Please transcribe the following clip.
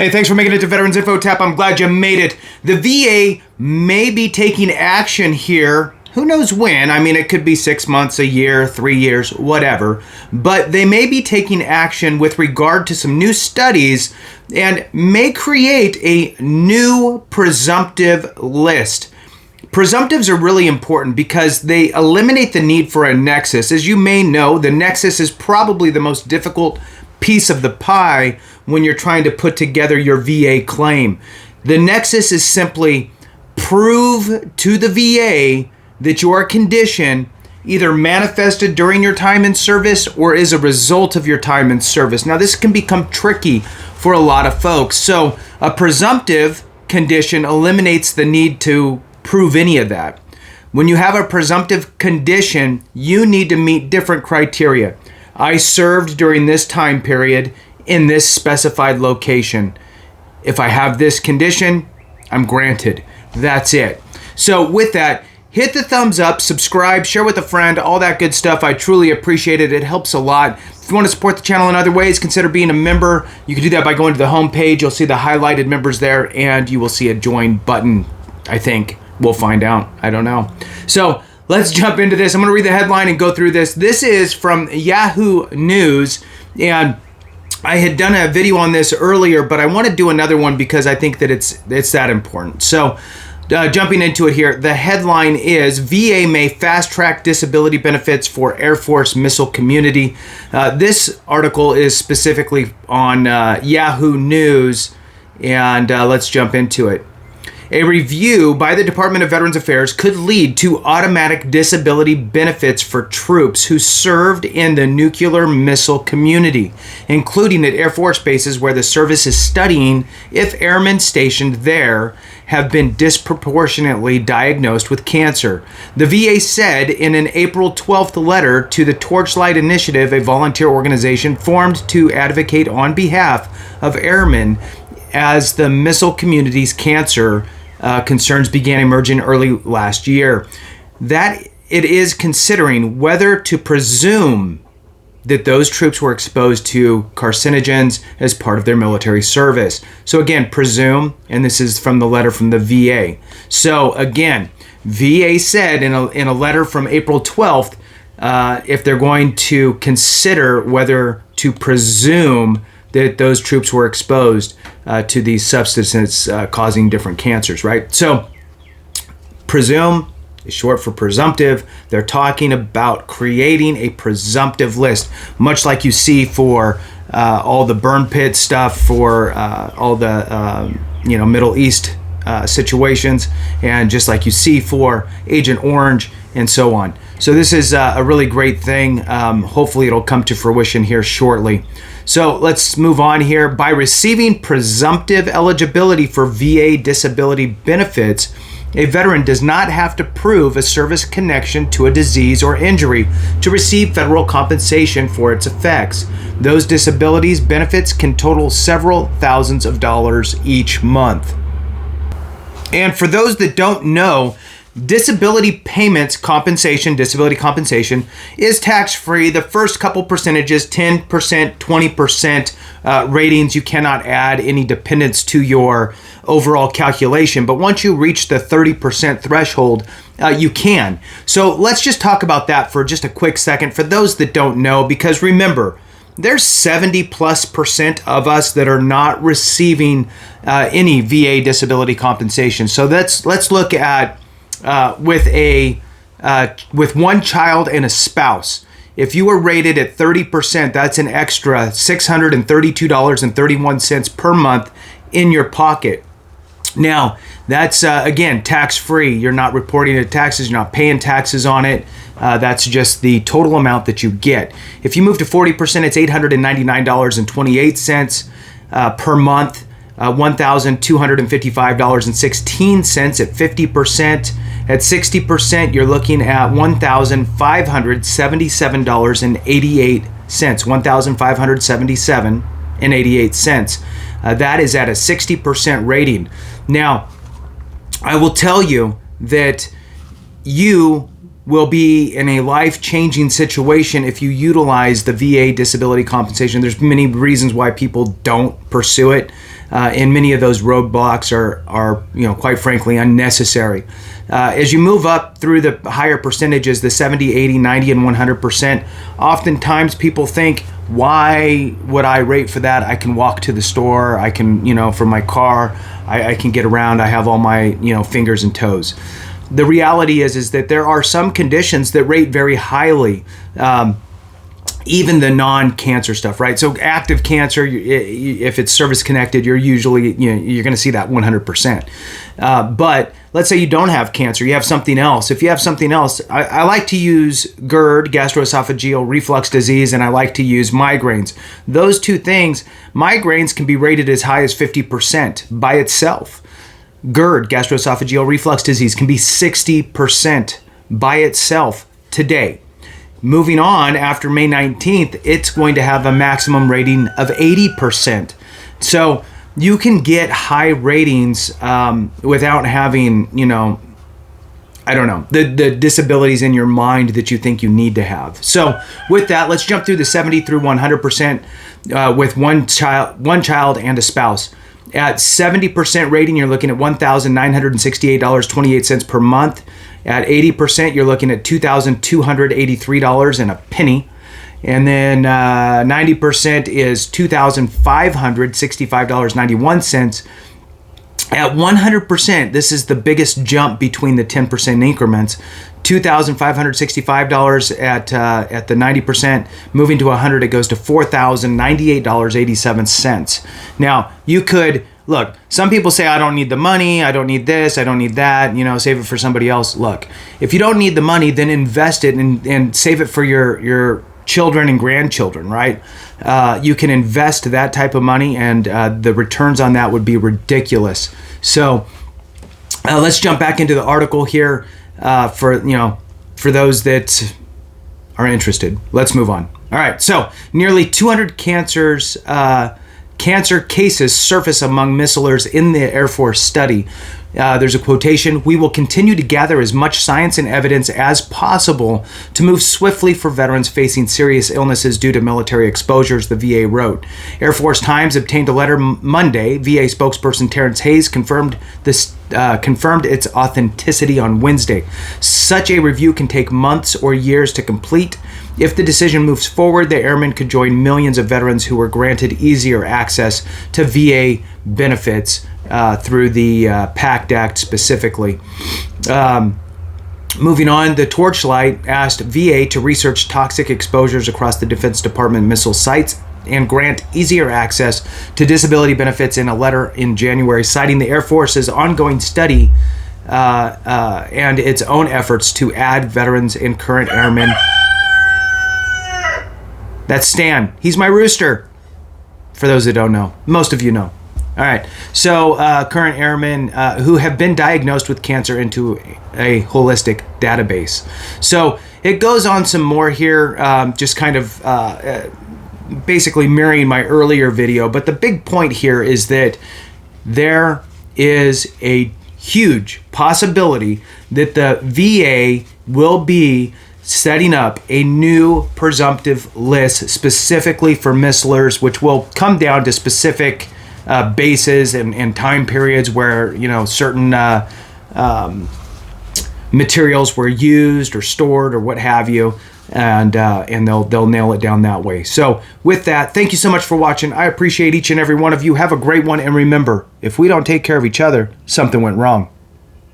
Hey, thanks for making it to Veterans Info Tap. I'm glad you made it. The VA may be taking action here. Who knows when? I mean, it could be 6 months, a year, 3 years, whatever. But they may be taking action with regard to some new studies and may create a new presumptive list. Presumptives are really important because they eliminate the need for a nexus. As you may know, the nexus is probably the most difficult piece of the pie when you're trying to put together your VA claim. The nexus is simply prove to the VA that your condition either manifested during your time in service or is a result of your time in service. Now, this can become tricky for a lot of folks. So a presumptive condition eliminates the need to prove any of that. When you have a presumptive condition, you need to meet different criteria. I served during this time period in this specified location. If I have this condition, I'm granted. That's it. So with that, hit the thumbs up, subscribe, share with a friend, all that good stuff. I truly appreciate it. It helps a lot. If you want to support the channel in other ways, consider being a member. You can do that by going to the home page. You'll see the highlighted members there, and you will see a join button, I think. We'll find out. I don't know. So let's jump into this. I'm going to read the headline and go through this. This is from Yahoo News, and I had done a video on this earlier, but I want to do another one because I think that it's that important. So jumping into it here, the headline is VA may fast-track disability benefits for Air Force missile community. This article is specifically on Yahoo News, and let's jump into it. A review by the Department of Veterans Affairs could lead to automatic disability benefits for troops who served in the nuclear missile community, including at Air Force bases where the service is studying if airmen stationed there have been disproportionately diagnosed with cancer. The VA said in an April 12th letter to the Torchlight Initiative, a volunteer organization formed to advocate on behalf of airmen as the missile community's cancer concerns began emerging early last year, that it is considering whether to presume that those troops were exposed to carcinogens as part of their military service. So again, presume, and this is from the letter from the VA. So again, VA said in a letter from April 12th, if they're going to consider whether to presume that those troops were exposed to these substances causing different cancers, right? So presume is short for presumptive. They're talking about creating a presumptive list, much like you see for all the burn pit stuff, for all the Middle East situations, and just like you see for Agent Orange and so on. So this is a really great thing. Hopefully it'll come to fruition here shortly. So let's move on here. By receiving presumptive eligibility for VA disability benefits, a veteran does not have to prove a service connection to a disease or injury to receive federal compensation for its effects. Those disabilities benefits can total several thousands of dollars each month. And for those that don't know, disability payments compensation, disability compensation, is tax-free. The first couple percentages, 10%, 20% ratings, you cannot add any dependents to your overall calculation. But once you reach the 30% threshold, you can. So let's just talk about that for just a quick second for those that don't know, because remember, there's 70+% of us that are not receiving any VA disability compensation. So let's look at with one child and a spouse. If you were rated at 30%, that's an extra $632.31 per month in your pocket. Now, that's, again, tax-free. You're not reporting it taxes. You're not paying taxes on it. That's just the total amount that you get. If you move to 40%, it's $899.28 per month. $1,255.16 at 50%. At 60%, you're looking at $1,577.88. $1,577.88. That is at a 60% rating. Now, I will tell you that you will be in a life-changing situation if you utilize the VA disability compensation. There's many reasons why people don't pursue it, and many of those roadblocks are quite frankly unnecessary. As you move up through the higher percentages, the 70, 80, 90, and 100%, oftentimes people think, why would I rate for that? I can walk to the store, I can, for my car, I can get around, I have all my, fingers and toes. The reality is that there are some conditions that rate very highly, even the non-cancer stuff, right? So active cancer, if it's service-connected, you're usually, you're going to see that 100%. But let's say you don't have cancer, you have something else. If you have something else, I like to use GERD, gastroesophageal reflux disease, and I like to use migraines. Those two things, migraines can be rated as high as 50% by itself. GERD, gastroesophageal reflux disease, can be 60% by itself today. Moving on, after May 19th, it's going to have a maximum rating of 80%. So you can get high ratings without having, the disabilities in your mind that you think you need to have. So with that, let's jump through the 70 through 100% with one child and a spouse. At 70% rating, you're looking at $1,968.28 per month. At 80%, you're looking at $2,283 and a penny. And then 90% is $2,565.91. At 100%, this is the biggest jump between the 10% increments. $2,565 at the 90%. Moving to 100, it goes to $4,098.87. Now, you could, look, some people say, I don't need the money, I don't need this, I don't need that, save it for somebody else. Look, if you don't need the money, then invest it and save it for your children and grandchildren, right? You can invest that type of money, and the returns on that would be ridiculous. So let's jump back into the article here for those that are interested. Let's move on. All right, so nearly 200 cancer cases surface among missilers in the Air Force study. There's a quotation, "We will continue to gather as much science and evidence as possible to move swiftly for veterans facing serious illnesses due to military exposures," the VA wrote. Air Force Times obtained a letter Monday. VA spokesperson Terrence Hayes confirmed its authenticity on Wednesday. Such a review can take months or years to complete. If the decision moves forward, the airmen could join millions of veterans who were granted easier access to VA benefits through the PACT Act specifically. Moving on, the Torchlight asked VA to research toxic exposures across the Defense Department missile sites and grant easier access to disability benefits in a letter in January, citing the Air Force's ongoing study and its own efforts to add veterans and current airmen. That's Stan. He's my rooster. For those that don't know. Most of you know. All right. So current airmen who have been diagnosed with cancer into a holistic database. So it goes on some more here, just kind of basically mirroring my earlier video. But the big point here is that there is a huge possibility that the VA will be setting up a new presumptive list specifically for missilers, which will come down to specific bases and time periods where certain materials were used or stored or what have you, and they'll nail it down that way. So with that, thank you so much for watching. I appreciate each and every one of you. Have a great one, and remember, if we don't take care of each other, something went wrong.